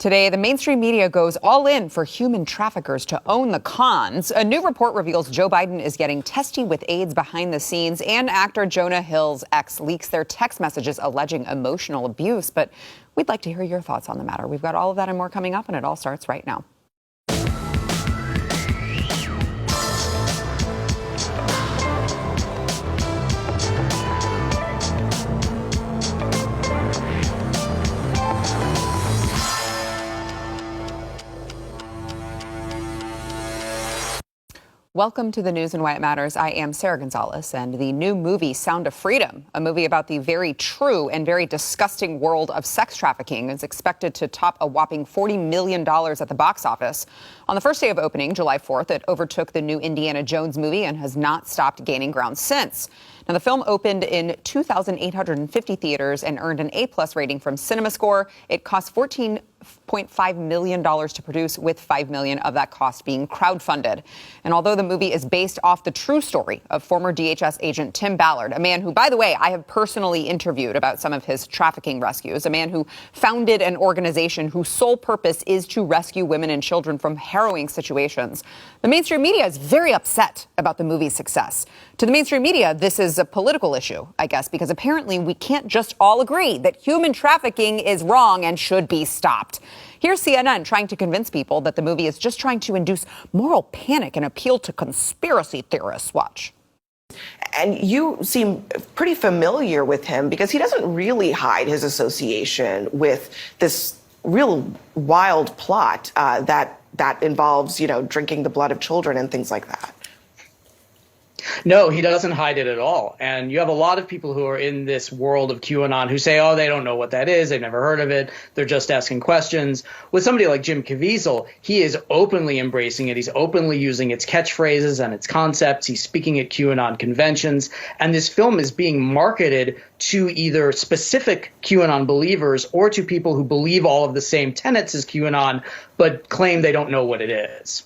Today, the mainstream media goes all in for human traffickers to own the cons. A new report reveals Joe Biden is getting testy with aides behind the scenes, and actor Jonah Hill's ex leaks their text messages alleging emotional abuse. But we'd like to hear your thoughts on the matter. We've got all of that and more coming up, and it all starts right now. Welcome to the news and why it matters. I am Sarah Gonzalez, and the new movie Sound of Freedom, a movie about the very true and very disgusting world of sex trafficking, is expected to top a whopping $40 million at the box office. On the first day of opening, July 4th, it overtook the new Indiana Jones movie and has not stopped gaining ground since. Now, the film opened in 2,850 theaters and earned an A-plus rating from CinemaScore. It cost $14.5 million to produce, with $5 million of that cost being crowdfunded. And although the movie is based off the true story of former DHS agent Tim Ballard, a man who, by the way, I have personally interviewed about some of his trafficking rescues, a man who founded an organization whose sole purpose is to rescue women and children from harrowing situations, the mainstream media is very upset about the movie's success. To the mainstream media, this is a political issue, I guess, because apparently we can't just all agree that human trafficking is wrong and should be stopped. Here's CNN trying to convince people that the movie is just trying to induce moral panic and appeal to conspiracy theorists. Watch. And you seem pretty familiar with him because he doesn't really hide his association with this real wild plot that involves, drinking the blood of children and things like that. No, he doesn't hide it at all. And you have a lot of people who are in this world of QAnon who say, oh, they don't know what that is. They've never heard of it. They're just asking questions. With somebody like Jim Caviezel, he is openly embracing it. He's openly using its catchphrases and its concepts. He's speaking at QAnon conventions. And this film is being marketed to either specific QAnon believers or to people who believe all of the same tenets as QAnon, but claim they don't know what it is.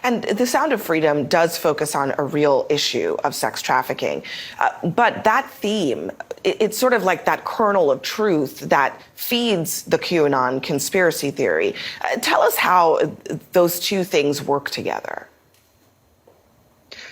And The Sound of Freedom does focus on a real issue of sex trafficking. But that theme, it's sort of like that kernel of truth that feeds the QAnon conspiracy theory. Tell us how those two things work together.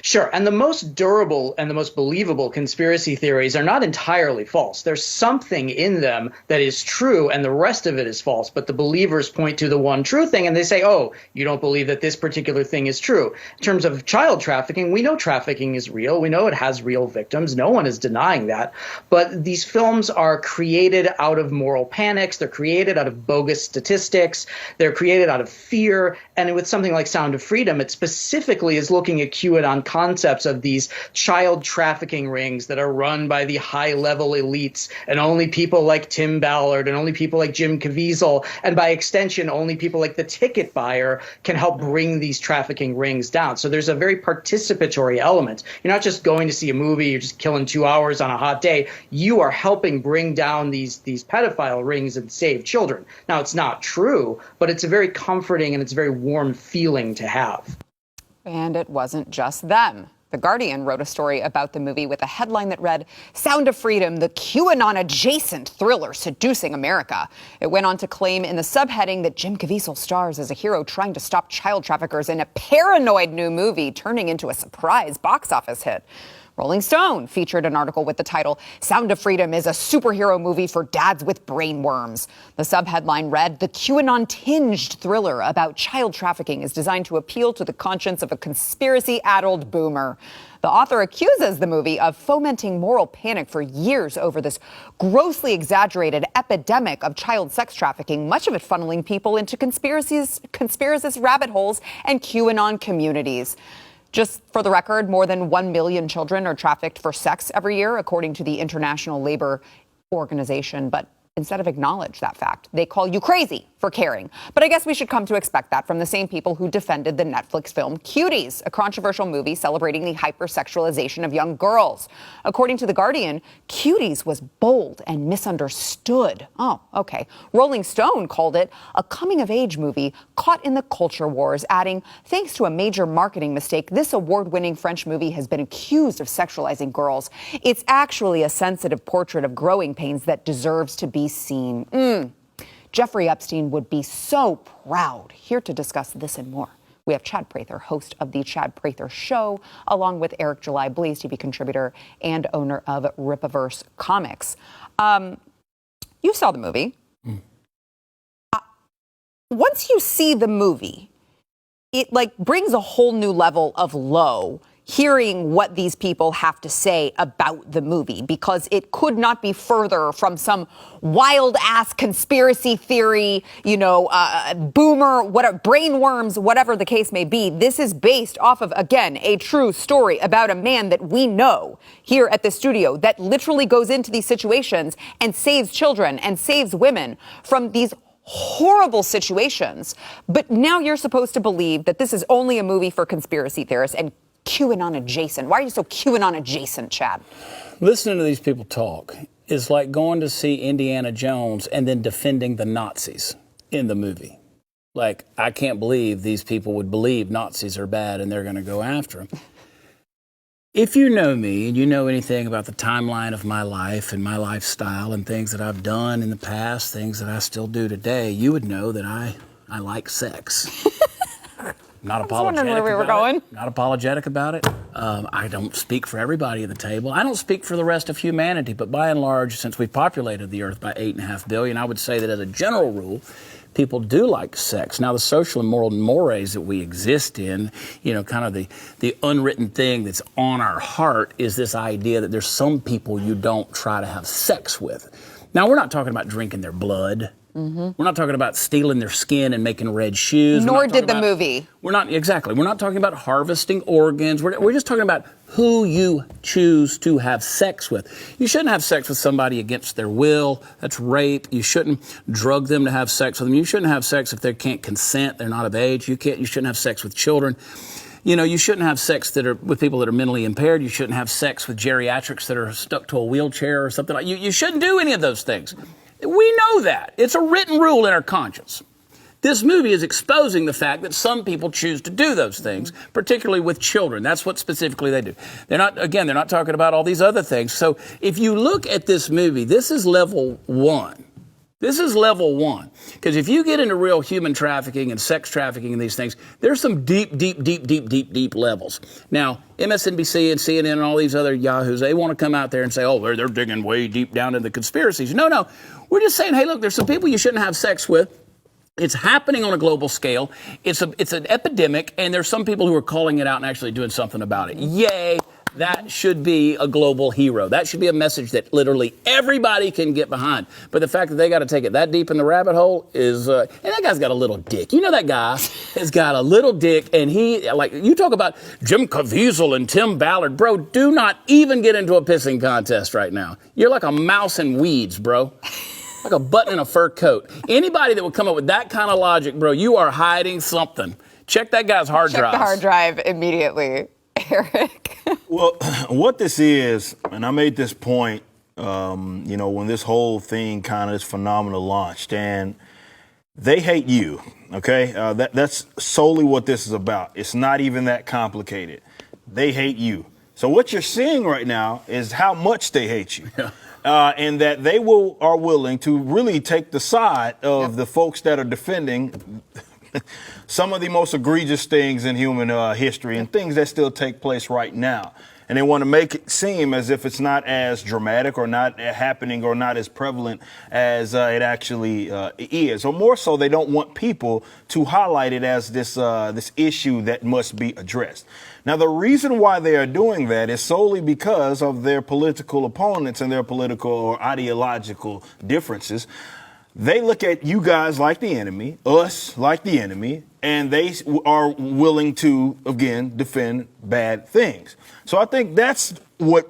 Sure. And the most durable and the most believable conspiracy theories are not entirely false. There's something in them that is true and the rest of it is false. But the believers point to the one true thing and they say, oh, you don't believe that this particular thing is true. In terms of child trafficking, we know trafficking is real. We know it has real victims. No one is denying that. But these films are created out of moral panics. They're created out of bogus statistics. They're created out of fear. And with something like Sound of Freedom, it specifically is looking at QAnon concepts of these child trafficking rings that are run by the high-level elites, and only people like Tim Ballard and only people like Jim Caviezel, and by extension, only people like the ticket buyer can help bring these trafficking rings down. So there's a very participatory element. You're not just going to see a movie, you're just killing 2 hours on a hot day. You are helping bring down these pedophile rings and save children. Now, it's not true, but it's a very comforting and it's a very warm feeling to have. And it wasn't just them. The Guardian wrote a story about the movie with a headline that read, Sound of Freedom, the QAnon-adjacent thriller seducing America. It went on to claim in the subheading that Jim Caviezel stars as a hero trying to stop child traffickers in a paranoid new movie turning into a surprise box office hit. Rolling Stone featured an article with the title, Sound of Freedom is a superhero movie for dads with brain worms. The subheadline read, the QAnon-tinged thriller about child trafficking is designed to appeal to the conscience of a conspiracy-addled boomer. The author accuses the movie of fomenting moral panic for years over this grossly exaggerated epidemic of child sex trafficking, much of it funneling people into conspiracist rabbit holes and QAnon communities. Just for the record, more than 1 million children are trafficked for sex every year, according to the International Labor Organization. But instead of acknowledge that fact, they call you crazy for caring. But I guess we should come to expect that from the same people who defended the Netflix film Cuties, a controversial movie celebrating the hypersexualization of young girls. According to The Guardian, Cuties was bold and misunderstood. Oh, okay. Rolling Stone called it a coming-of-age movie caught in the culture wars, adding, thanks to a major marketing mistake, this award-winning French movie has been accused of sexualizing girls. It's actually a sensitive portrait of growing pains that deserves to be seen. Jeffrey Epstein would be so proud. Here to discuss this and more, we have Chad Prather, host of The Chad Prather Show, along with Eric July, Blaze TV contributor and owner of Rippaverse Comics. You saw the movie. Once you see the movie, it brings a whole new level of low hearing what these people have to say about the movie, because it could not be further from some wild ass conspiracy theory, boomer, whatever, brainworms, whatever the case may be. This is based off of, again, a true story about a man that we know here at the studio that literally goes into these situations and saves children and saves women from these horrible situations. But now you're supposed to believe that this is only a movie for conspiracy theorists and QAnon adjacent. Why are you so QAnon adjacent, Chad? Listening to these people talk is like going to see Indiana Jones and then defending the Nazis in the movie. Like, I can't believe these people would believe Nazis are bad and they're going to go after them. If you know me and you know anything about the timeline of my life and my lifestyle and things that I've done in the past, things that I still do today, you would know that I like sex. Not apologetic where we were about going. it. Not apologetic about it. I don't speak for everybody at the table. I don't speak for the rest of humanity, but by and large, since we've populated the earth by 8.5 billion, I would say that as a general rule, people do like sex. Now, the social and moral mores that we exist in, kind of the unwritten thing that's on our heart is this idea that there's some people you don't try to have sex with. Now, we're not talking about drinking their blood. Mm-hmm. We're not talking about stealing their skin and making red shoes. Nor did the movie. We're not talking about harvesting organs. We're just talking about who you choose to have sex with. You shouldn't have sex with somebody against their will. That's rape. You shouldn't drug them to have sex with them. You shouldn't have sex if they can't consent. They're not of age. You shouldn't have sex with children. You shouldn't have sex with people that are mentally impaired. You shouldn't have sex with geriatrics that are stuck to a wheelchair or something like that. You shouldn't do any of those things. We know that. It's a written rule in our conscience. This movie is exposing the fact that some people choose to do those things, particularly with children. That's what specifically they do. They're not talking about all these other things. So if you look at this movie, this is level one. This is level one. Because if you get into real human trafficking and sex trafficking and these things, there's some deep levels. Now, MSNBC and CNN and all these other yahoos, they want to come out there and say, oh, they're digging way deep down into conspiracies. No. We're just saying, hey, look, there's some people you shouldn't have sex with. It's happening on a global scale. It's an epidemic, and there's some people who are calling it out and actually doing something about it. Yay. That should be a global hero. That should be a message that literally everybody can get behind. But the fact that they got to take it that deep in the rabbit hole is, and that guy's got a little dick. You know that guy has got a little dick, and you talk about Jim Caviezel and Tim Ballard. Bro, do not even get into a pissing contest right now. You're like a mouse in weeds, bro. Like a button in a fur coat. Anybody that would come up with that kind of logic, bro, you are hiding something. Check that guy's hard drive. Check the hard drive immediately. Eric. Well, what this is, and I made this point, when this whole thing this phenomenon launched, and they hate you, okay? That's solely what this is about. It's not even that complicated. They hate you. So what you're seeing right now is how much they hate you. Yeah. And that they are willing to really take the side of the folks that are defending some of the most egregious things in human history and things that still take place right now. And they want to make it seem as if it's not as dramatic or not happening or not as prevalent as it actually is. Or more so, they don't want people to highlight it as this issue that must be addressed. Now, the reason why they are doing that is solely because of their political opponents and their political or ideological differences. They look at you guys like the enemy, us like the enemy, and they are willing to, again, defend bad things. So I think that's what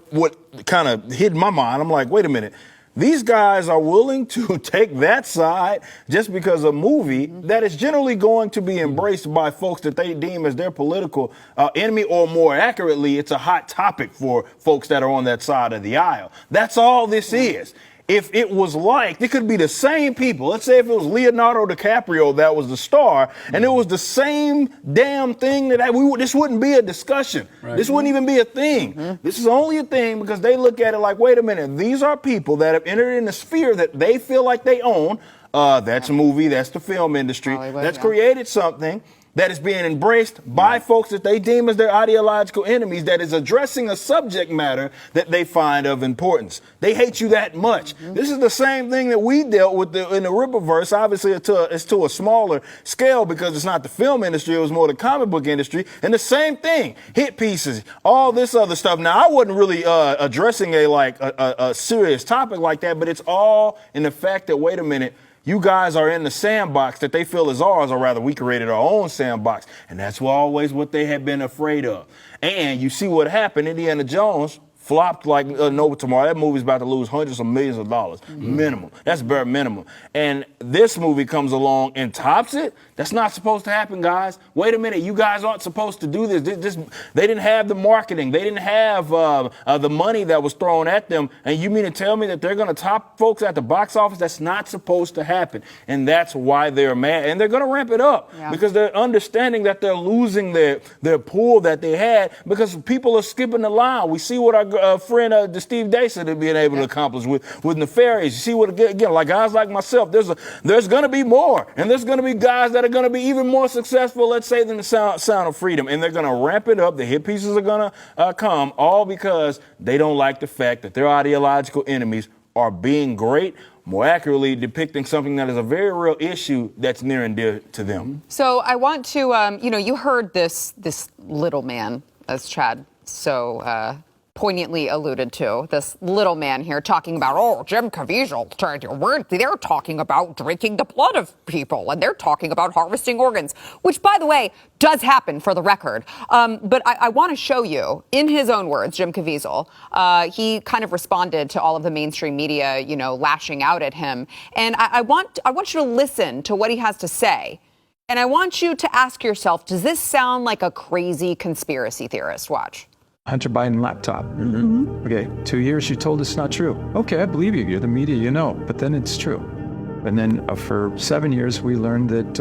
kind of hit my mind. I'm like, wait a minute. These guys are willing to take that side just because a movie that is generally going to be embraced by folks that they deem as their political enemy, or more accurately, it's a hot topic for folks that are on that side of the aisle. That's all this is. If it was it could be the same people. Let's say if it was Leonardo DiCaprio that was the star, and it was the same damn thing this wouldn't be a discussion. Right. This wouldn't even be a thing. Mm-hmm. This is only a thing because they look at it like, wait a minute, these are people that have entered in a sphere that they feel like they own. That's a movie. That's the film industry. Hollywood, that's yeah. created something that is being embraced by folks that they deem as their ideological enemies, that is addressing a subject matter that they find of importance. They hate you that much. This is the same thing that we dealt with in the Rippaverse. Obviously, it's to a smaller scale because it's not the film industry, it was more the comic book industry. And the same thing, hit pieces, all this other stuff. Now, I wasn't really addressing a serious topic like that, but it's all in the fact that, wait a minute, you guys are in the sandbox that they feel is ours, or rather we created our own sandbox. And that's always what they have been afraid of. And you see what happened. Indiana Jones flopped like no tomorrow. That movie's about to lose hundreds of millions of dollars. Minimum. That's bare minimum. And this movie comes along and tops it. That's not supposed to happen, guys. Wait a minute. You guys aren't supposed to do this. They didn't have the marketing. They didn't have the money that was thrown at them. And you mean to tell me that they're going to top folks at the box office? That's not supposed to happen. And that's why they're mad. And they're going to ramp it up because they're understanding that they're losing their pool that they had because people are skipping the line. We see what our friend Steve Dacey has been able to accomplish with Nefarious. You see what, again, like guys like myself, there's going to be more. And there's going to be guys that are going to be even more successful, let's say, than the Sound of Freedom. And they're going to ramp it up. The hit pieces are going to come, all because they don't like the fact that their ideological enemies are being great, more accurately depicting something that is a very real issue that's near and dear to them. So I want to, you heard this little man, as Chad so poignantly alluded to, this little man here talking about, Jim Caviezel, they're talking about drinking the blood of people, and they're talking about harvesting organs, which, by the way, does happen for the record. But I want to show you, in his own words, Jim Caviezel, he kind of responded to all of the mainstream media, lashing out at him. And I want you to listen to what he has to say. And I want you to ask yourself, does this sound like a crazy conspiracy theorist? Watch. Hunter Biden laptop. Okay, 2 years you told us not true. Okay, I believe you. You're the media, but then it's true. And then for 7 years we learned that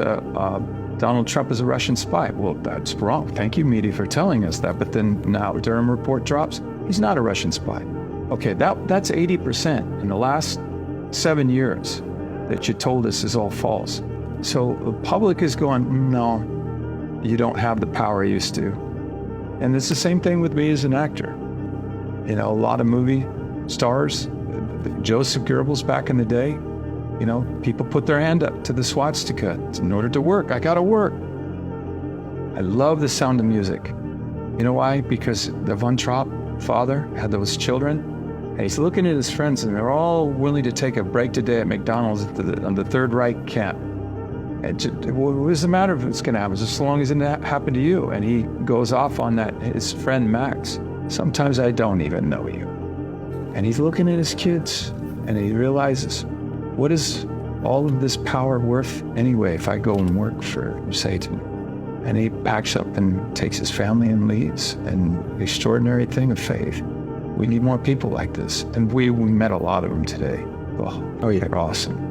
Donald Trump is a Russian spy. Well, that's wrong. Thank you, media, for telling us that. But then now Durham report drops. He's not a Russian spy. Okay, that's 80% in the last 7 years that you told us is all false. So the public is going, no, you don't have the power you used to. And it's the same thing with me as an actor. A lot of movie stars, Joseph Goebbels back in the day, people put their hand up to the swastika in order to work. I gotta work. I love the Sound of Music. You know why? Because the Von Trapp father had those children, and he's looking at his friends, and they're all willing to take a break today at McDonald's on the Third Reich camp. What does it matter if it's going to happen, as long as it didn't happen to you? And he goes off on that, his friend Max. Sometimes I don't even know you. And he's looking at his kids, and he realizes, what is all of this power worth anyway if I go and work for Satan? And he packs up and takes his family and leaves. An extraordinary thing of faith. We need more people like this. And we met a lot of them today. Oh, you're awesome.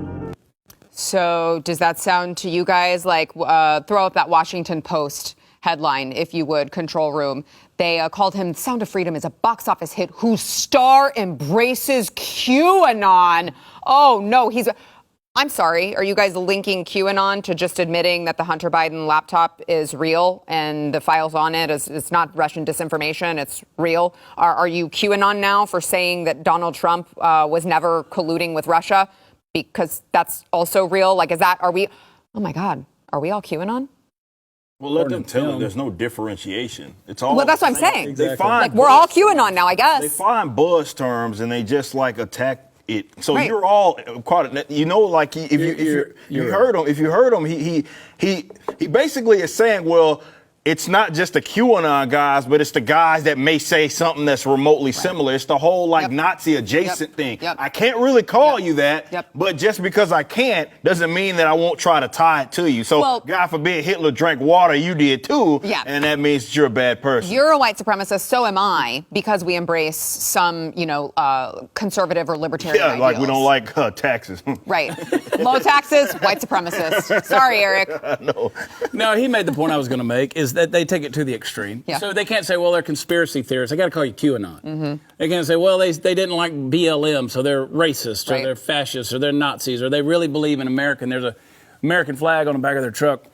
So does that sound to you guys like, throw up that Washington Post headline, if you would, Control Room. They called him Sound of Freedom is a box office hit whose star embraces QAnon. Oh, no, I'm sorry. Are you guys linking QAnon to just admitting that the Hunter Biden laptop is real and the files on it it's not Russian disinformation, it's real? Are you QAnon now for saying that Donald Trump was never colluding with Russia? Because that's also real? Oh my God, are we all QAnon? Well, let them tell it. There's no differentiation. It's all. Well, that's what I'm saying. Exactly. They find we're all QAnon now, I guess. They find buzz terms and they just attack it. So right. You're all caught. If you heard him, he basically is saying, well, it's not just the QAnon guys, but it's the guys that may say something that's remotely similar. It's the whole Nazi adjacent thing. I can't really call you that, but just because I can't doesn't mean that I won't try to tie it to you. So God forbid Hitler drank water, you did too, and that means that you're a bad person. You're a white supremacist, so am I, because we embrace some, conservative or libertarian ideals. We don't like taxes. Right. Low taxes, white supremacist. Sorry, Eric. No. No, he made the point I was going to make is they take it to the extreme. Yeah. So they can't say, well, they're conspiracy theorists. They got to call you QAnon. They can't say, well, they didn't like BLM, so they're racist, or Right. they're fascists, or they're Nazis, or they really believe in America, and there's a American flag on the back of their truck.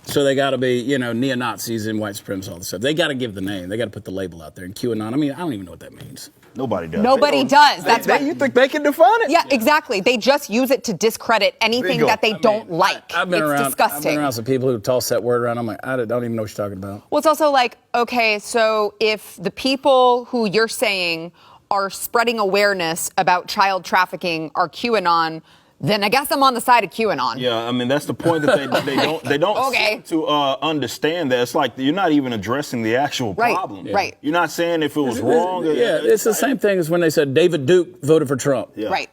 So they got to be, neo-Nazis and white supremacists, all this stuff. They got to give the name. They got to put the label out there. And QAnon, I mean, I don't even know what that means. Nobody does. Nobody does. That's right. You think they can define it? Yeah, exactly. They just use it to discredit anything Bingo. that they don't like. I've been It's around. disgusting. I've been around some people who toss that word around. I'm like, I don't even know what you're talking about. Well, it's also like, okay, so if the people who you're saying are spreading awareness about child trafficking are QAnon, then I guess I'm on the side of QAnon. Yeah, I mean that's the point that they don't Okay. seem to understand that. It's like you're not even addressing the actual Right, problem. right. You're not saying if it was wrong. Yeah, it's the same thing as when they said David Duke voted for Trump. Yeah. Right.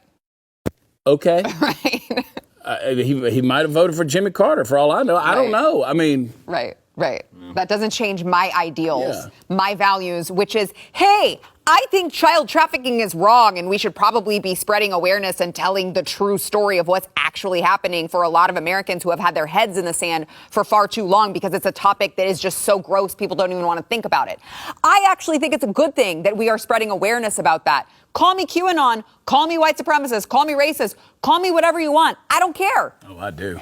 Okay. Right. He might have voted for Jimmy Carter, for all I know. I don't Right. know. I mean, Right. That doesn't change my ideals, Yeah. my values, which is, hey, I think child trafficking is wrong and we should probably be spreading awareness and telling the true story of what's actually happening for a lot of Americans who have had their heads in the sand for far too long because it's a topic that is just so gross people don't even want to think about it. I actually think it's a good thing that we are spreading awareness about that. Call me QAnon, call me white supremacist, call me racist, call me whatever you want. I don't care. oh, I do.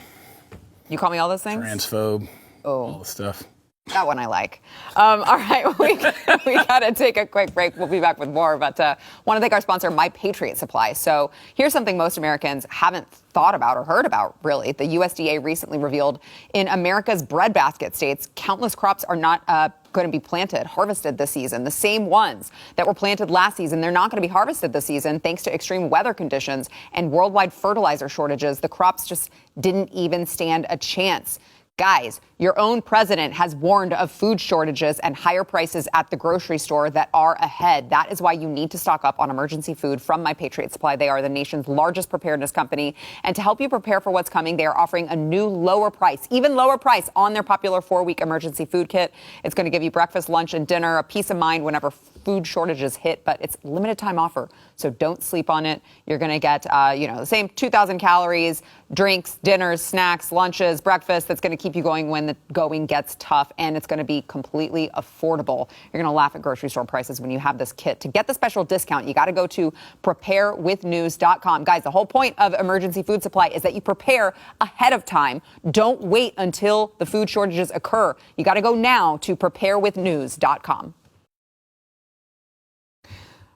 You call me all those things? Transphobe. All the stuff. That one I like. All right, we got to take a quick break. We'll be back with more, but want to thank our sponsor, My Patriot Supply. So here's something most Americans haven't thought about or heard about, really. The USDA recently revealed in America's breadbasket states, countless crops are not going to be harvested this season. The same ones that were planted last season, they're not going to be harvested this season thanks to extreme weather conditions and worldwide fertilizer shortages. The crops just didn't even stand a chance. Guys, your own president has warned of food shortages and higher prices at the grocery store that are ahead. That is why you need to stock up on emergency food from My Patriot Supply. They are the nation's largest preparedness company. And to help you prepare for what's coming, they are offering a new lower price, even lower price on their popular 4-week emergency food kit. It's going to give you breakfast, lunch, and dinner, a peace of mind whenever food shortages hit, but it's a limited time offer. So don't sleep on it. You're going to get, the same 2,000 calories, drinks, dinners, snacks, lunches, breakfast. That's going to keep you going when the going gets tough, and it's going to be completely affordable. You're going to laugh at grocery store prices when you have this kit. To get the special discount, you got to go to preparewithnews.com. Guys, the whole point of emergency food supply is that you prepare ahead of time. Don't wait until the food shortages occur. You got to go now to preparewithnews.com.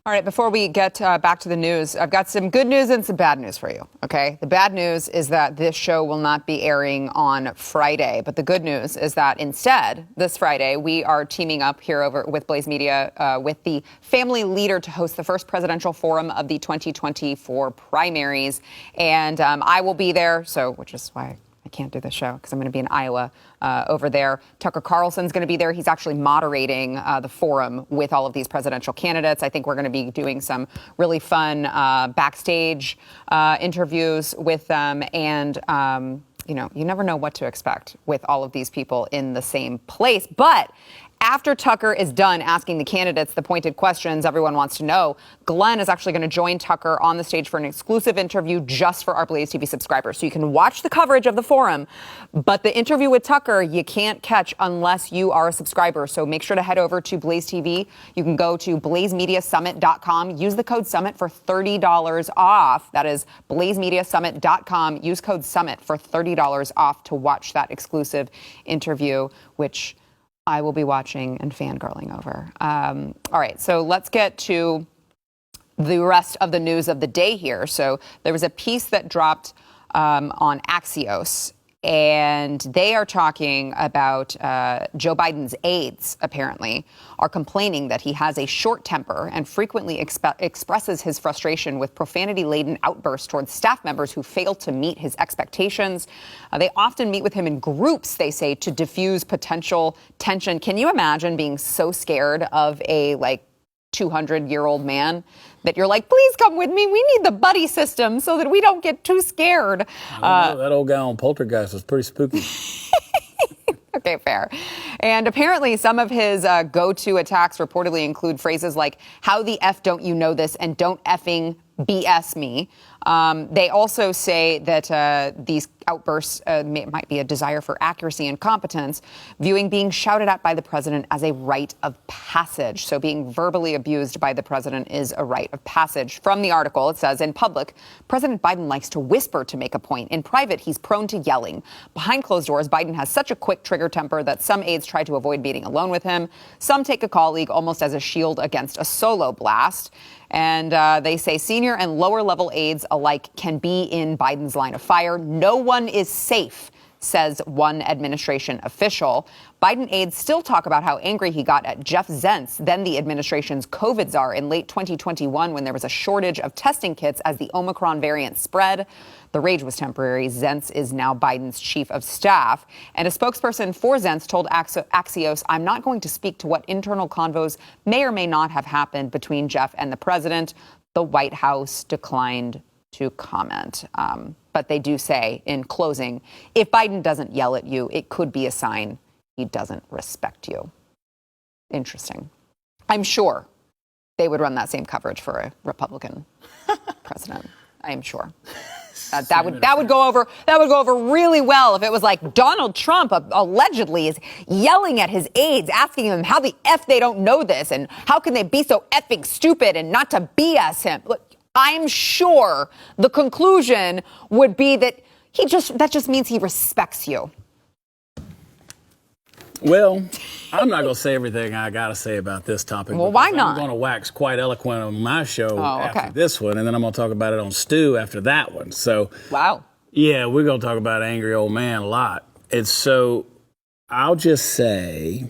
All right, before we get back to the news, I've got some good news and some bad news for you, okay? The bad news is that this show will not be airing on Friday, but the good news is that instead, this Friday, we are teaming up here over with Blaze Media with the family leader to host the first presidential forum of the 2024 primaries, and I will be there, which is why I can't do the show because I'm going to be in Iowa over there. Tucker Carlson's going to be there. He's actually moderating the forum with all of these presidential candidates. I think we're going to be doing some really fun backstage interviews with them. And, you never know what to expect with all of these people in the same place. But after Tucker is done asking the candidates the pointed questions everyone wants to know, Glenn is actually going to join Tucker on the stage for an exclusive interview just for our Blaze TV subscribers. So you can watch the coverage of the forum, but the interview with Tucker you can't catch unless you are a subscriber. So make sure to head over to Blaze TV. You can go to blazemediasummit.com. Use the code SUMMIT for $30 off. That is blazemediasummit.com. Use code SUMMIT for $30 off to watch that exclusive interview, which I will be watching and fangirling over. All right, so let's get to the rest of the news of the day here. So there was a piece that dropped on Axios, and they are talking about Joe Biden's aides, apparently, are complaining that he has a short temper and frequently expresses his frustration with profanity-laden outbursts towards staff members who fail to meet his expectations. They often meet with him in groups, they say, to diffuse potential tension. Can you imagine being so scared of a, 200-year-old man that you're like, please come with me. We need the buddy system so that we don't get too scared. That old guy on Poltergeist was pretty spooky. Okay, fair. And apparently some of his go-to attacks reportedly include phrases like, how the F don't you know this, and don't effing BS me. They also say that these outbursts might be a desire for accuracy and competence, viewing being shouted at by the president as a rite of passage. So being verbally abused by the president is a rite of passage. From the article, it says, in public, President Biden likes to whisper to make a point. In private, he's prone to yelling. Behind closed doors, Biden has such a quick trigger temper that some aides try to avoid being alone with him. Some take a colleague almost as a shield against a solo blast. And they say senior and lower level aides alike can be in Biden's line of fire. No one is safe, says one administration official. Biden aides still talk about how angry he got at Jeff Zients, then the administration's COVID czar, in late 2021 when there was a shortage of testing kits as the Omicron variant spread. The rage was temporary. Zients is now Biden's chief of staff. And a spokesperson for Zients told Axios, I'm not going to speak to what internal convos may or may not have happened between Jeff and the president. The White House declined to comment. But they do say in closing, if Biden doesn't yell at you, it could be a sign he doesn't respect you. Interesting. I'm sure they would run that same coverage for a Republican president. I am sure. That would go over really well if it was like Donald Trump allegedly is yelling at his aides, asking them how the F they don't know this and how can they be so effing stupid and not to BS him. Look, I'm sure the conclusion would be that that just means he respects you. Well, I'm not going to say everything I got to say about this topic. Well, why not? I'm going to wax quite eloquent on my show okay. after this one, and then I'm going to talk about it on Stu after that one. So, wow. Yeah, we're going to talk about Angry Old Man a lot. And so I'll just say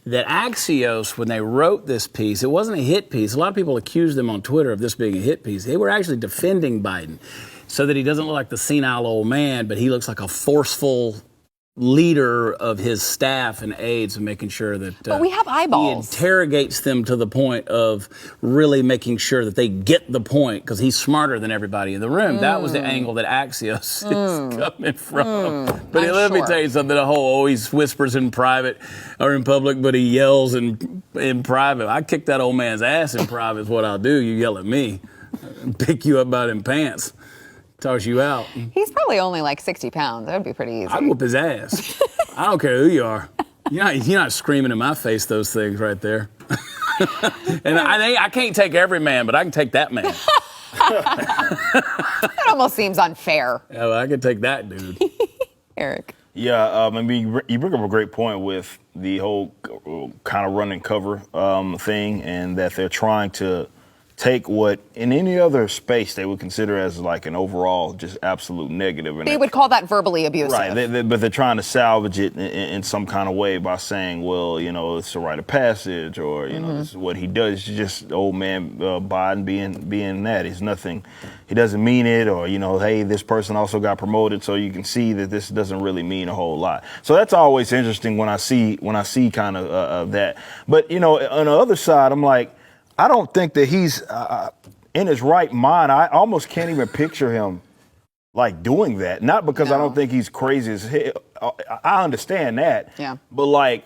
that Axios, when they wrote this piece, it wasn't a hit piece. A lot of people accused them on Twitter of this being a hit piece. They were actually defending Biden so that he doesn't look like the senile old man, but he looks like a forceful leader of his staff and aides and making sure that but we have eyeballs. He interrogates them to the point of really making sure that they get the point because he's smarter than everybody in the room. That was the angle that Axios is coming from. But let me tell you something, the whole he whispers in private or in public, but he yells in private. I kick that old man's ass in private is what I'll do. You yell at me, pick you up by them pants. Toss you out. He's probably only like 60 pounds. That would be pretty easy. I'd whoop his ass. I don't care who you are. You're not screaming in my face those things right there. And I can't take every man, but I can take that man. That almost seems unfair. Yeah, well, I can take that dude. Eric. Yeah, I mean, you bring up a great point with the whole kind of run and cover thing, and that they're trying to take what in any other space they would consider as like an overall just absolute negative. And they would call that verbally abusive. Right, but they're trying to salvage it in some kind of way by saying, well, it's a rite of passage or, this is what he does. It's just old man Biden being that. He's nothing. He doesn't mean it or, hey, this person also got promoted. So you can see that this doesn't really mean a whole lot. So that's always interesting when I see kind of that. But, on the other side, I'm like, I don't think that he's in his right mind. I almost can't even picture him like doing that. Not because I don't think he's crazy as hell. I understand that. Yeah. But like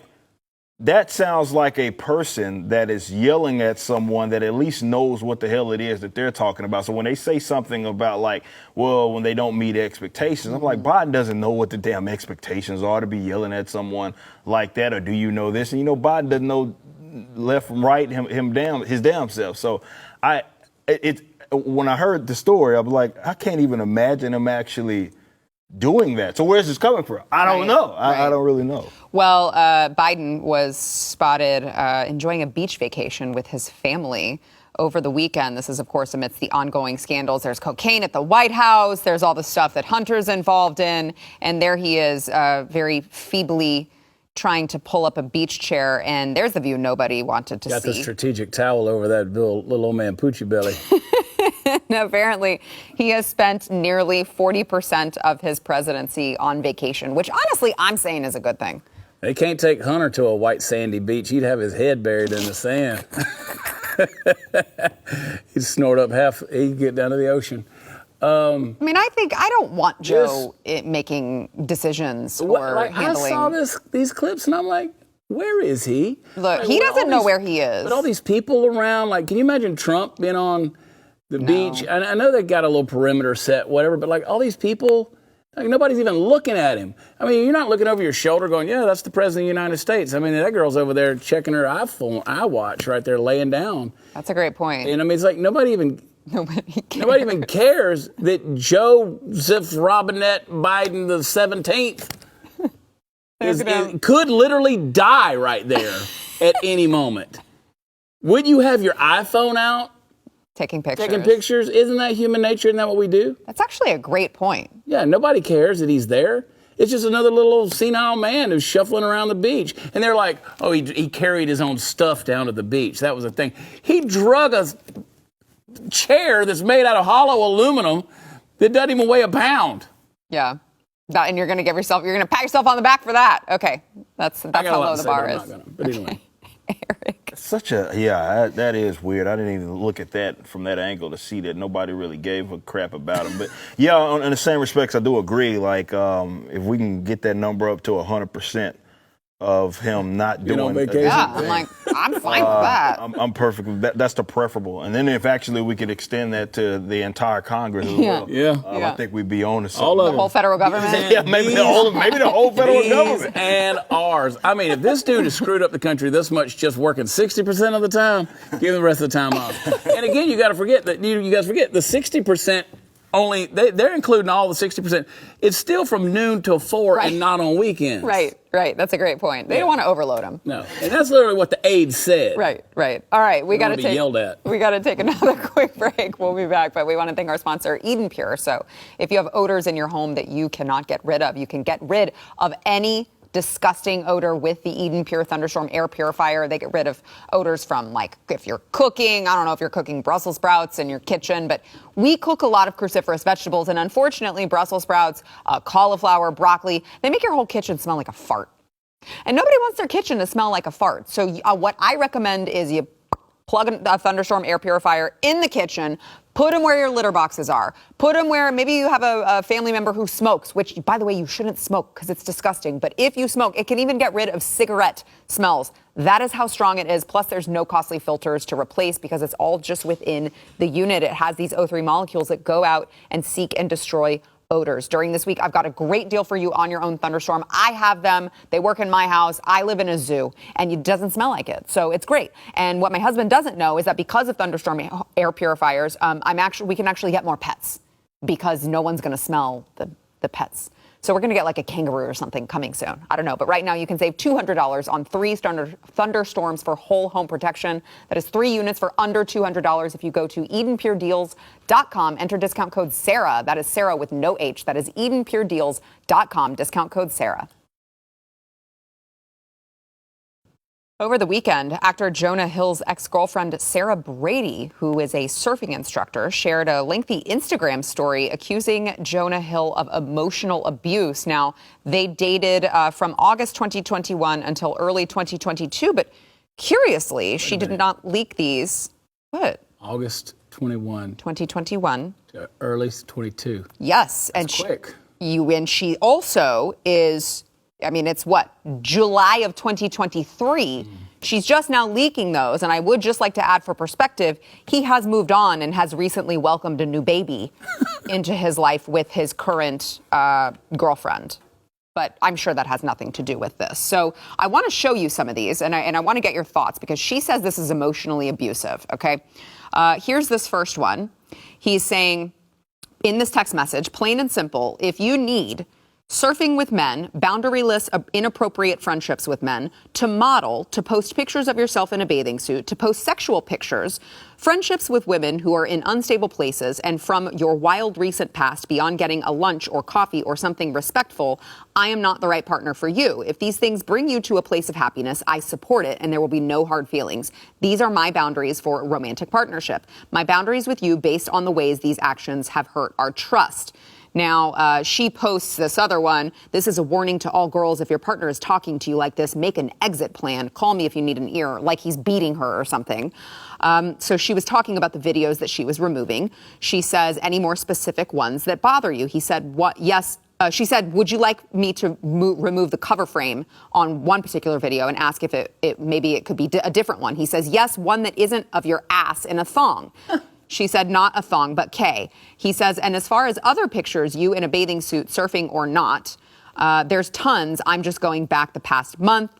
that sounds like a person that is yelling at someone that at least knows what the hell it is that they're talking about. So when they say something about like, well, when they don't meet expectations, I'm like, Biden doesn't know what the damn expectations are to be yelling at someone like that. Or do you know this? And Biden doesn't know left from right, him down, his damn self. So when I heard the story, I was like, I can't even imagine him actually doing that. So where's this coming from? I don't know. I don't really know. Well, Biden was spotted enjoying a beach vacation with his family over the weekend. This is, of course, amidst the ongoing scandals. There's cocaine at the White House. There's all the stuff that Hunter's involved in. And there he is, very feebly trying to pull up a beach chair, and there's the view nobody wanted to see. Got the strategic towel over that little old man Poochie belly. And apparently, he has spent nearly 40% of his presidency on vacation, which honestly, I'm saying is a good thing. They can't take Hunter to a white sandy beach. He'd have his head buried in the sand. He'd snort up he'd get down to the ocean. I think I don't want Joe making decisions or handling. I saw these clips and I'm like, where is he? Look, he doesn't know where he is. But all these people around, like, can you imagine Trump being on the beach? I know they got a little perimeter set, whatever, but like all these people, Like, nobody's even looking at him. I mean, you're not looking over your shoulder going, yeah, that's the President of the United States. I mean, that girl's over there checking her iWatch right there, laying down. That's a great point. And I mean, it's like nobody even cares that Joseph Robinette Biden the 17th could literally die right there at any moment. Would you have your iPhone out? Taking pictures. Taking pictures? Isn't that human nature? Isn't that what we do? That's actually a great point. Yeah, nobody cares that he's there. It's just another little senile man who's shuffling around the beach. And they're like, oh, he carried his own stuff down to the beach. That was the thing. He drug a chair that's made out of hollow aluminum that doesn't even weigh a pound. Yeah. And you're going to pat yourself on the back for that. Okay. That's how low the bar is. But anyway. Eric. That is weird. I didn't even look at that from that angle to see that nobody really gave a crap about him. But yeah, in the same respects, I do agree. Like, if we can get that number up to 100% of him not doing vacation. Yeah, I'm fine with that. I'm perfect with that. That's the preferable. And then if actually we could extend that to the entire Congress as well, I think we'd be on to something. All of the whole federal government? Yeah, maybe the whole federal government. And ours. I mean, if this dude has screwed up the country this much just working 60% of the time, give him the rest of the time off. And again, you got to forget that you guys forget the 60%. Only they're including all the 60%. It's still from noon till 4 and not on weekends. Right. That's a great point. They don't want to overload them. No, and that's literally what the aide said. Right. All right, we got to take yelled at. We got to take another quick break. We'll be back, but we want to thank our sponsor, Eden Pure. So, if you have odors in your home that you cannot get rid of, you can get rid of any disgusting odor with the Eden Pure Thunderstorm air purifier. They get rid of odors from, like, if you're cooking, I don't know if you're cooking Brussels sprouts in your kitchen, but we cook a lot of cruciferous vegetables, and unfortunately, Brussels sprouts, cauliflower, broccoli, they make your whole kitchen smell like a fart. And nobody wants their kitchen to smell like a fart. So what I recommend is you plug a Thunderstorm air purifier in the kitchen, put them where your litter boxes are. Put them where maybe you have a family member who smokes, which, by the way, you shouldn't smoke because it's disgusting. But if you smoke, it can even get rid of cigarette smells. That is how strong it is. Plus, there's no costly filters to replace because it's all just within the unit. It has these O3 molecules that go out and seek and destroy odors. During this week, I've got a great deal for you on your own Thunderstorm. I have them. They work in my house. I live in a zoo, and it doesn't smell like it. So it's great. And what my husband doesn't know is that because of Thunderstorm air purifiers, we can actually get more pets because no one's going to smell the pets. So we're going to get like a kangaroo or something coming soon. I don't know. But right now you can save $200 on 3 Thunderstorms for whole home protection. That is 3 units for under $200 if you go to EdenPureDeals.com. Enter discount code Sarah. That is Sarah with no H. That is EdenPureDeals.com. Discount code Sarah. Over the weekend, actor Jonah Hill's ex-girlfriend Sarah Brady, who is a surfing instructor, shared a lengthy Instagram story accusing Jonah Hill of emotional abuse. Now, they dated from August 2021 until early 2022, but curiously, she did not leak these. What? August 21. 2021. To early 22. Yes. That's quick. And she also is... I mean, it's July of 2023. She's just now leaking those. And I would just like to add for perspective, he has moved on and has recently welcomed a new baby into his life with his current girlfriend. But I'm sure that has nothing to do with this. So I want to show you some of these, and I want to get your thoughts because she says this is emotionally abusive, okay? Here's this first one. He's saying in this text message, plain and simple, if you need surfing with men, boundaryless, inappropriate friendships with men, to model, to post pictures of yourself in a bathing suit, to post sexual pictures, friendships with women who are in unstable places, and from your wild recent past beyond getting a lunch or coffee or something respectful, I am not the right partner for you. If these things bring you to a place of happiness, I support it and there will be no hard feelings. These are my boundaries for a romantic partnership. My boundaries with you based on the ways these actions have hurt our trust. Now, she posts this other one. This is a warning to all girls. If your partner is talking to you like this, make an exit plan. Call me if you need an ear, like he's beating her or something. So she was talking about the videos that she was removing. She says, any more specific ones that bother you? He said, what? Yes. She said, would you like me to remove the cover frame on one particular video and ask if maybe it could be a different one? He says, yes, one that isn't of your ass in a thong. She said not a thong, but K. He says, and as far as other pictures, you in a bathing suit, surfing or not, there's tons. I'm just going back the past month.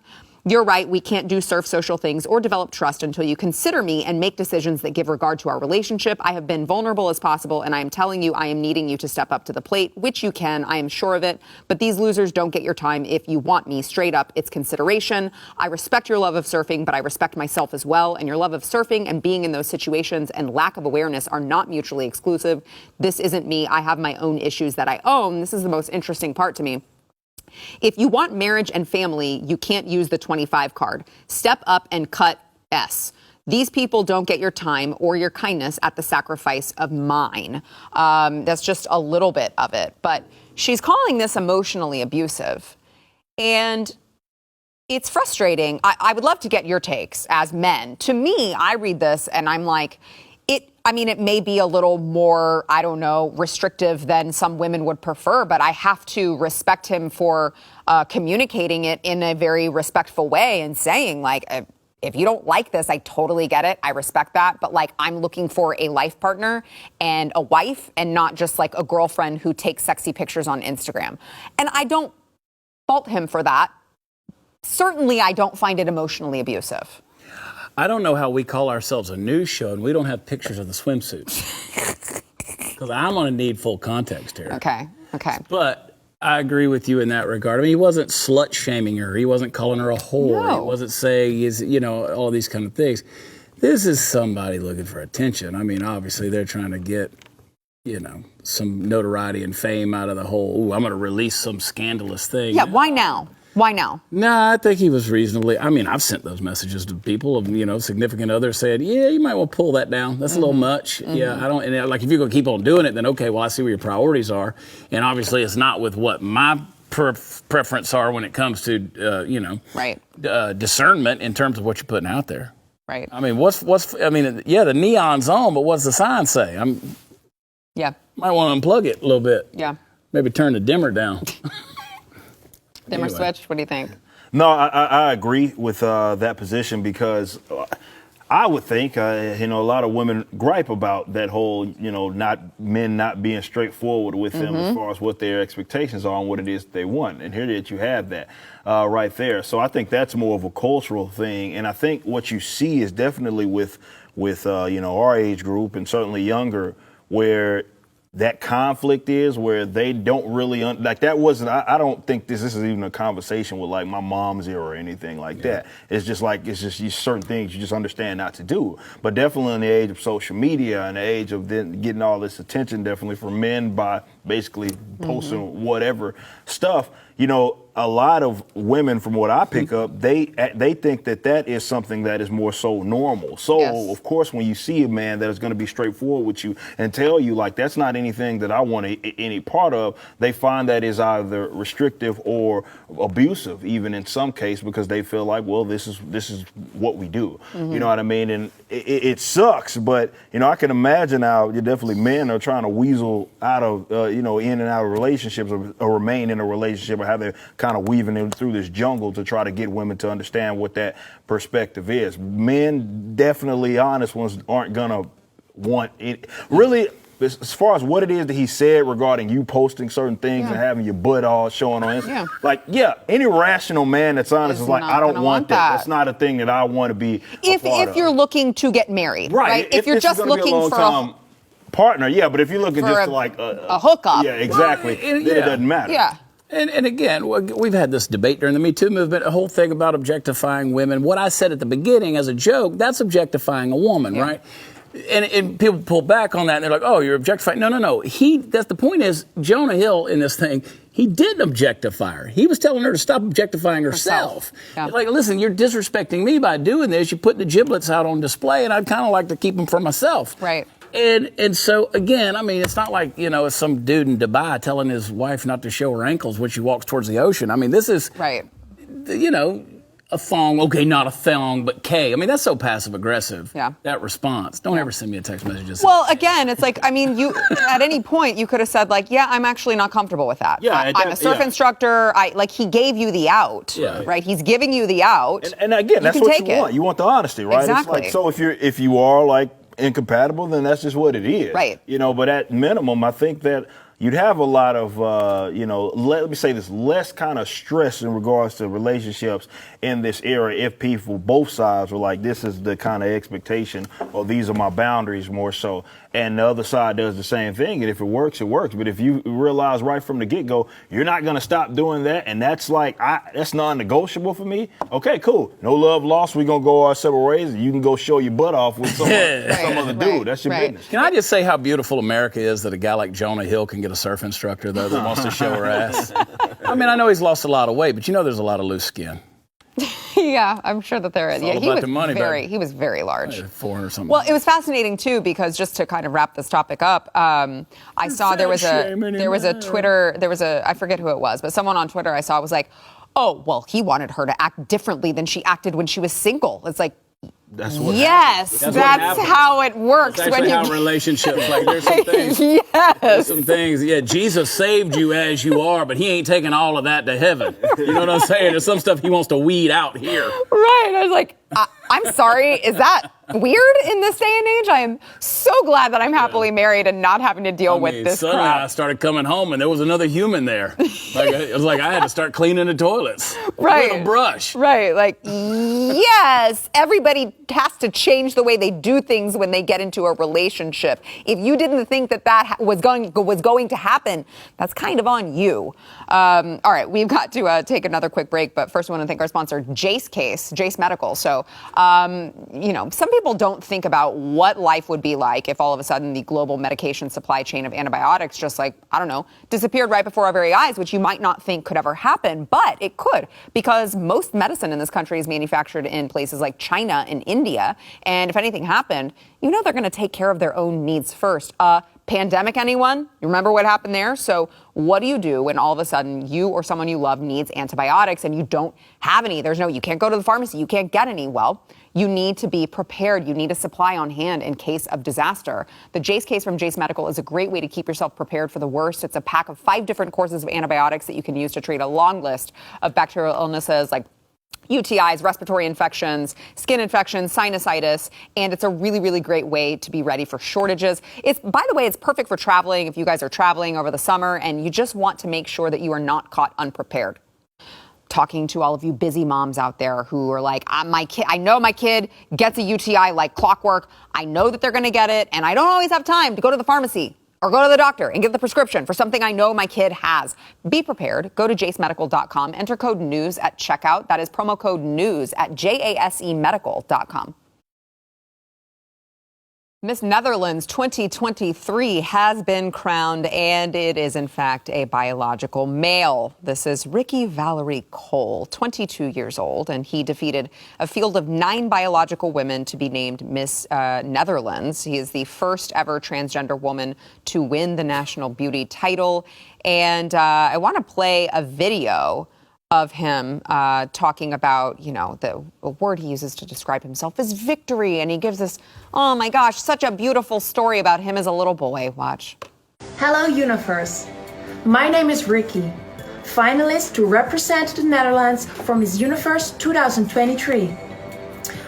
You're right. We can't do surf social things or develop trust until you consider me and make decisions that give regard to our relationship. I have been vulnerable as possible, and I am telling you, I am needing you to step up to the plate, which you can. I am sure of it. But these losers don't get your time if you want me. Straight up, it's consideration. I respect your love of surfing, but I respect myself as well. And your love of surfing and being in those situations and lack of awareness are not mutually exclusive. This isn't me. I have my own issues that I own. This is the most interesting part to me. If you want marriage and family, you can't use the 25 card. Step up and cut S. These people don't get your time or your kindness at the sacrifice of mine. That's just a little bit of it. But she's calling this emotionally abusive. And it's frustrating. I would love to get your takes as men. To me, I read this and I'm like, it may be a little more, I don't know, restrictive than some women would prefer, but I have to respect him for communicating it in a very respectful way and saying, like, if you don't like this, I totally get it. I respect that. But, like, I'm looking for a life partner and a wife and not just, like, a girlfriend who takes sexy pictures on Instagram. And I don't fault him for that. Certainly, I don't find it emotionally abusive. I don't know how we call ourselves a news show and we don't have pictures of the swimsuits. Because I'm going to need full context here. Okay. But I agree with you in that regard. I mean, he wasn't slut-shaming her. He wasn't calling her a whore. No. He wasn't saying, all these kind of things. This is somebody looking for attention. I mean, obviously, they're trying to get, some notoriety and fame out of the whole, I'm going to release some scandalous thing. Yeah, why now? Why now? No, I think he was reasonably. I mean, I've sent those messages to people of, significant others said, yeah, you might want to pull that down. That's a little much. Mm-hmm. Yeah, I don't. And like, if you're going to keep on doing it, then okay, well, I see where your priorities are. And obviously, it's not with what my preference are when it comes to, right. Discernment in terms of what you're putting out there. Right. I mean, the neon's on, but what's the sign say? Might want to unplug it a little bit. Yeah. Maybe turn the dimmer down. Dimmer switch, what do you think? No, I agree with that position because I would think, a lot of women gripe about that whole, men not being straightforward with them as far as what their expectations are and what it is they want. And here that you have that right there. So I think that's more of a cultural thing. And I think what you see is definitely with our age group and certainly younger, where that conflict is, where they don't really that wasn't. I don't think this is even a conversation with like my mom's era or anything like that. It's just certain things you just understand not to do. But definitely in the age of social media and the age of then getting all this attention, definitely from men by basically posting whatever stuff. A lot of women, from what I pick up, they think that is something that is more so normal. So, Of course, when you see a man that is going to be straightforward with you and tell you, like, that's not anything that I want any part of, they find that is either restrictive or abusive, even in some case, because they feel like, well, this is what we do. You know what I mean? And it sucks, but, I can imagine how definitely men are trying to weasel out of, in and out of relationships or remain in a relationship, or how they're kind of weaving them through this jungle to try to get women to understand what that perspective is. Men, definitely honest ones, aren't gonna want it. Really, as far as what it is that he said regarding you posting certain things and having your butt all showing on Instagram, any rational man that's honest is like, I don't want that. That's not a thing that I want to be. If you're looking to get married, right? If you're just looking for a partner, but if you're looking just like a hookup, exactly, then it doesn't matter. Yeah. And again, we've had this debate during the Me Too movement, a whole thing about objectifying women. What I said at the beginning as a joke, that's objectifying a woman, right? And people pull back on that, and they're like, oh, you're objectifying. No. That's the point is, Jonah Hill in this thing, he didn't objectify her. He was telling her to stop objectifying herself. Yeah. Like, listen, you're disrespecting me by doing this. You put the giblets out on display, and I'd kind of like to keep them for myself. Right. And so, again, I mean, it's not like, it's some dude in Dubai telling his wife not to show her ankles when she walks towards the ocean. I mean, this is, a thong. Okay, not a thong, but K. I mean, that's so passive-aggressive, that response. Don't ever send me a text message. Well, again, it's like, I mean, you at any point, you could have said, like, I'm actually not comfortable with that. I'm a surf instructor. He gave you the out, right? He's giving you the out. And again, that's what you want. You want the honesty, right? Exactly. It's like, so if you are like incompatible, then that's just what it is. Right. You know, but at minimum, I think that you'd have a lot of, let me say this, less kind of stress in regards to relationships in this era if people, both sides were like, this is the kind of expectation, or these are my boundaries more so. And the other side does the same thing. And if it works, it works. But if you realize right from the get-go, you're not going to stop doing that, and that's like, that's non-negotiable for me. Okay, cool. No love lost. We're going to go our separate ways, and you can go show your butt off with some other dude. That's your business. Can I just say how beautiful America is that a guy like Jonah Hill can get a surf instructor, though, that wants to show her ass? I mean, I know he's lost a lot of weight, but there's a lot of loose skin. Yeah, I'm sure that there is. All about the money, he was very large. 400 something. Well, it was fascinating too, because just to kind of wrap this topic up, I saw there was a Twitter, I forget who it was, but someone on Twitter I saw was like, oh, well, he wanted her to act differently than she acted when she was single. It's like, that's what yes, that's how it works. That's actually how relationships, like, there's some things. Yes. There's some things, Jesus saved you as you are, but he ain't taking all of that to heaven. You know what I'm saying? There's some stuff he wants to weed out here. Right. I was like, I'm sorry, is that weird in this day and age? I am so glad that I'm happily married and not having to deal with this suddenly crap. I started coming home and there was another human there. It was like I had to start cleaning the toilets right. with a brush. Right. Like, yes, everybody has to change the way they do things when they get into a relationship. If you didn't think that was going to happen, that's kind of on you. All right, we've got to take another quick break, but first I want to thank our sponsor, Jase Medical. So, some people don't think about what life would be like if all of a sudden the global medication supply chain of antibiotics just disappeared right before our very eyes, which you might not think could ever happen, but it could, because most medicine in this country is manufactured in places like China and India. And if anything happened, they're going to take care of their own needs first. Pandemic, anyone? You remember what happened there? So what do you do when all of a sudden you or someone you love needs antibiotics and you don't have any? You can't go to the pharmacy. You can't get any. Well, you need to be prepared. You need a supply on hand in case of disaster. The Jase case from Jase Medical is a great way to keep yourself prepared for the worst. It's a pack of 5 different courses of antibiotics that you can use to treat a long list of bacterial illnesses like UTIs, respiratory infections, skin infections, sinusitis, and it's a really, really great way to be ready for shortages. By the way, it's perfect for traveling if you guys are traveling over the summer and you just want to make sure that you are not caught unprepared. Talking to all of you busy moms out there who are like, I know my kid gets a UTI like clockwork. I know that they're going to get it, and I don't always have time to go to the pharmacy or go to the doctor and get the prescription for something I know my kid has. Be prepared. Go to jasemedical.com. Enter code NEWS at checkout. That is promo code NEWS at jasemedical.com. Miss Netherlands 2023 has been crowned, and it is, in fact, a biological male. This is Ricky Valerie Cole, 22 years old, and he defeated a field of 9 biological women to be named Miss Netherlands. He is the first ever transgender woman to win the National Beauty title. And I want to play a video of him talking about, the word he uses to describe himself is victory. And he gives us, oh my gosh, such a beautiful story about him as a little boy. Watch. Hello, universe. My name is Ricky, finalist to represent the Netherlands for Miss Universe 2023.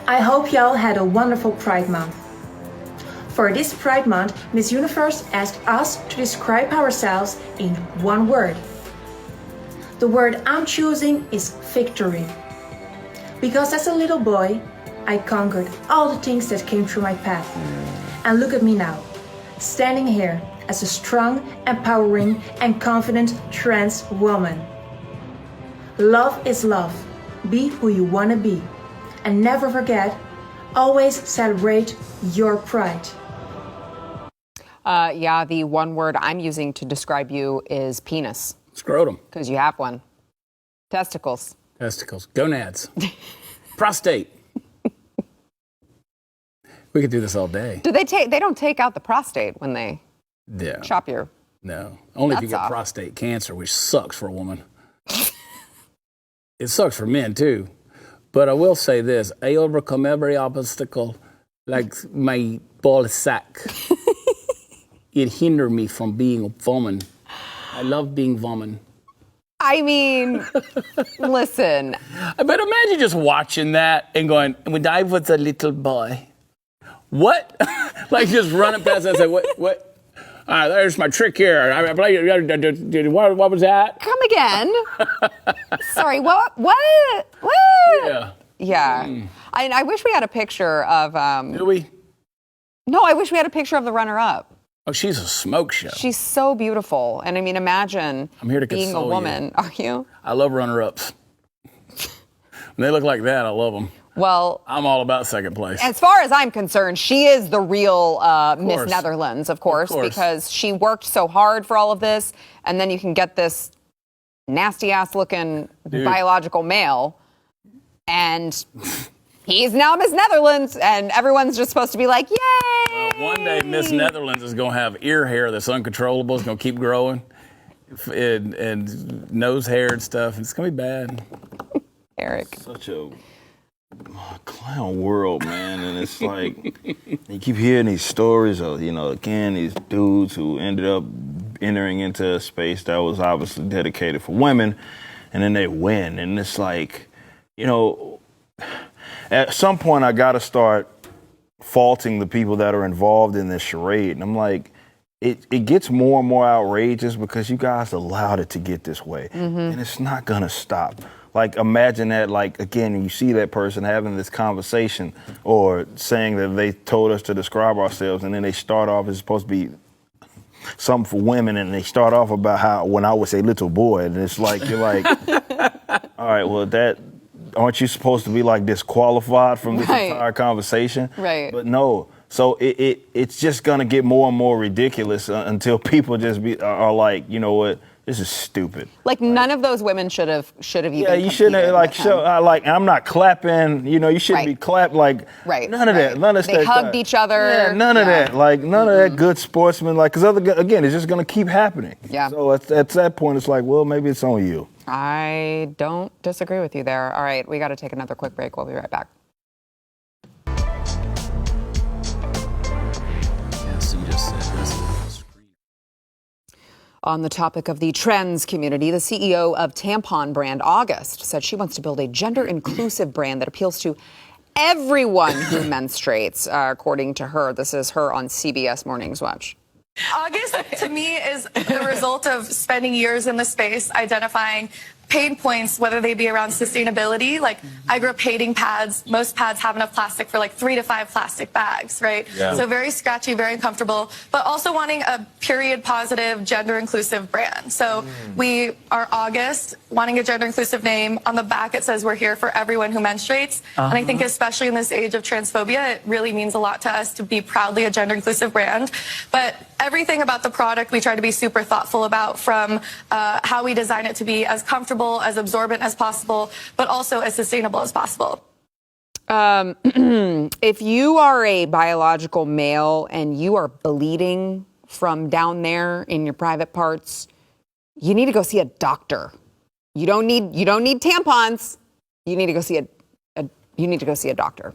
I hope y'all had a wonderful Pride Month. For this Pride Month, Miss Universe asked us to describe ourselves in one word. The word I'm choosing is victory. Because as a little boy, I conquered all the things that came through my path. And look at me now, standing here as a strong, empowering, and confident trans woman. Love is love. Be who you want to be. And never forget, always celebrate your pride. The one word I'm using to describe you is penis. Scrotum. Because you have one. Testicles. Gonads. Prostate. We could do this all day. They don't take out the prostate when they Yeah. chop your... No. Only if you Nuts get off. prostate cancer, which sucks for a woman. It sucks for men, too. But I will say this. I overcome every obstacle like my ball sack. It hindered me from being a woman. I love being woman. I mean, listen. But imagine just watching that and going, when I was a little boy, what? Like just running past that and say, what? All right, there's my trick here. What was that? Come again. Sorry, what? Yeah. Yeah. I wish we had a picture of... Do we? No, I wish we had a picture of the runner-up. Oh, she's a smoke show. She's so beautiful. And I mean, imagine I'm here to being a console woman. you. Are you? I love runner-ups. When they look like that, I love them. Well, I'm all about second place. as far as I'm concerned, she is the real Miss Netherlands, of course, because she worked so hard for all of this. And then you can get this nasty-ass looking biological male. And he's now Miss Netherlands. And everyone's just supposed to be like, yay! One day, Miss Netherlands is going to have ear hair that's uncontrollable. It's going to keep growing. And nose hair and stuff. It's going to be bad. Eric. Such a clown world, man. And it's like, you keep hearing these stories of, again, these dudes who ended up entering into a space that was obviously dedicated for women, and then they win. And it's like, at some point I got to start faulting the people that are involved in this charade. And I'm like, it gets more and more outrageous because you guys allowed it to get this way. Mm-hmm. And it's not going to stop. Like, imagine that, like, again, you see that person having this conversation or saying that they told us to describe ourselves, and then they start off, it's supposed to be something for women, and they start off about how, when I was a little boy, and it's like, you're like, all right, well, aren't you supposed to be, like, disqualified from this entire conversation? Right. But no. So it's just going to get more and more ridiculous until people just are like, you know what? This is stupid. Like none of those women should have even. Yeah, you shouldn't have I'm not clapping. You shouldn't be clapped like. Right. None of that. None of that. They hugged each other. Yeah, none of that. Like none of that good sportsman. Like because again, it's just gonna keep happening. Yeah. So at that point, it's like, well, maybe it's on you. I don't disagree with you there. All right, we got to take another quick break. We'll be right back. Yes, you just said this. On the topic of the trans community, the CEO of tampon brand August said she wants to build a gender-inclusive brand that appeals to everyone who menstruates, according to her. This is her on CBS Mornings Watch. August, to me, is the result of spending years in the space identifying pain points, whether they be around sustainability. Like, I grew up hating pads. Most pads have enough plastic for like 3 to 5 plastic bags, right? Yeah. So very scratchy, very uncomfortable, but also wanting a period positive, gender inclusive brand. So we are August, wanting a gender inclusive name. On the back, it says we're here for everyone who menstruates. And I think especially in this age of transphobia, it really means a lot to us to be proudly a gender inclusive brand. But everything about the product, we try to be super thoughtful about, from how we design it to be as comfortable, as absorbent as possible, but also as sustainable as possible. If you are a biological male and you are bleeding from down there in your private parts, you need to go see a doctor. You don't need tampons. You need to go see a doctor.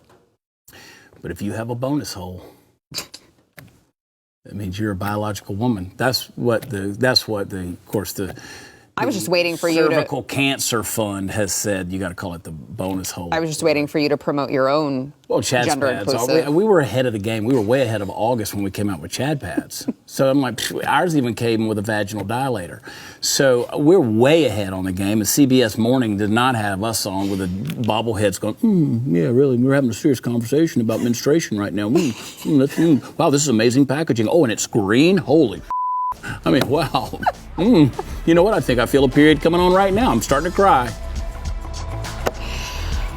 But if you have a bonus hole, that means you're a biological woman. That's what I was just waiting for you to. Cervical Cancer Fund has said you got to call it the bonus hole. I was just waiting for you to promote your own Chad's gender pads. inclusive. We were ahead of the game. We were way ahead of August when we came out with Chad pads. So I'm like, ours even came with a vaginal dilator. So we're way ahead on the game. And CBS Morning did not have us on with the bobbleheads going, yeah, really, we're having a serious conversation about menstruation right now. Wow, this is amazing packaging. Oh, and it's green? Holy I mean, wow. You know what? I think I feel a period coming on right now. I'm starting to cry.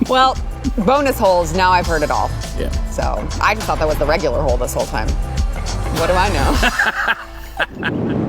Well, bonus holes, now I've heard it all. Yeah. So I just thought that was the regular hole this whole time. What do I know?